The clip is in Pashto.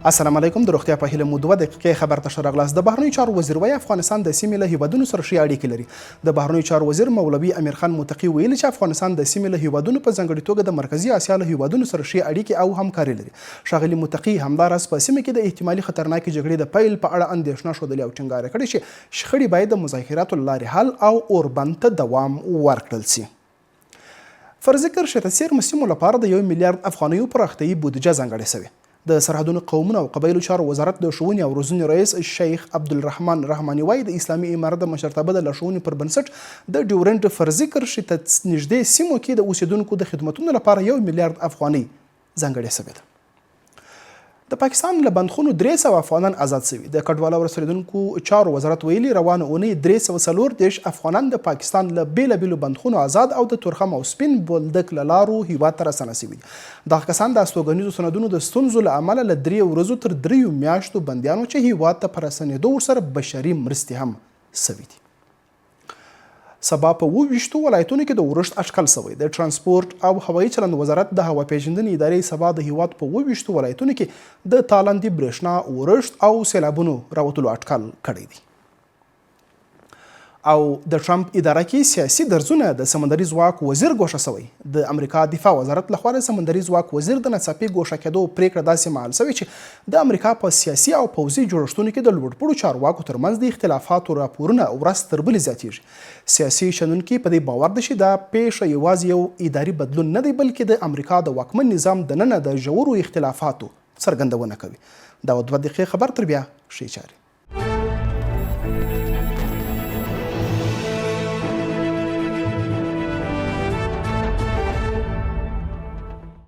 السلام علیکم. د روغتیا په هیله مو 2 دقیقې خبر ته ښه راغلاست. د بهرنیو چارو وزیر وایي افغانستان د سیمې له هیوادونو سره ښې اړیکې لري. د بهرنیو چارو وزیر مولوي امیر خان متقي ویلي چې افغانستان د سیمې له هیوادونو په ځانګړي توګه د مرکزي اسیا له هیوادونو سره ښې اړیکې او همکاري لري. ښاغلي متقي همداراز په سیمه کې د احتمالي خطرناکې جګړې د پیل په اړه اندېښنه ښودلې او ټینګار کړی چې شخړې باید د مذاکراتو له لارې حل او اوربند ته دوام ورکړل سي. فرذکر چې د څېرمو سیمو لپاره د 1 میلیارډ افغانیو پراختیایي بودیجه ځانګړې شوې. د سرحدونو قومونو او قبایلو چارو وزارت د ښوونې او روزنې رئیس شیخ عبدالرحمن رحماني وایي د اسلامي امارت د مشرتابه د لارښوونې پر بنسټ د ډیورنډ فرذکر چې په نږدې سیمو کې د اوسیدونکو د خدمتونو لپاره 1 میلیارډ افغانۍ ځانګړې شوې ده. د پاکستان له بندخونو 300 افغانان آزاد شوي. د کډوالو او رسېدونکو چارو وزارت ویلي روانه اونۍ 340 افغانان د پاکستان له بیلابیلو بندخونو آزاد او د تورخم او سپین بولدک له لارو هیواد ته راستنه شوي دي. دغه کسان د استوګنیزو سندونو د ستونزو له امله له 3 ورځو تر 3 میاشتو بندیانو چې هیواد ته په راستنېدو ورسره بشري مرستې هم شوي دي. سبا په 28 ولایتونو کې د ورښت اټکل شوی. د ترانسپورت او هوایي چلند وزارت د هوا پیژندنې ادارې سبا د هیواد په 28 ولایتونو کې د تالندې برېښنا ورښت او سیلابونو راوتلو اټکل کړی دی. او د ټرمپ اداره کې سیاسي درزونه د سمندري ځواک وزیر ګوښه شوی. د امریکا دفاع وزارت لخوا د سمندري ځواک وزیر د ناڅاپي ګوښه کېدو پریکړه داسې مهال شوې چې د امریکا په سیاسي او پوځي جوړښتونو کې د لوړپوړو چارواکو ترمنځ د اختلافاتو راپورونه ورځ تر بلې زیاتېږي. سیاسي شنونکي په دې باور دي چې دا پیښه یوازې یو اداري بدلون نه دی بلکې د امریکا د واکمن نظام دننه د ژورو اختلافاتو څرګندونه کوي. دا 2 دقیقې خبر تر بیا ښې چارې.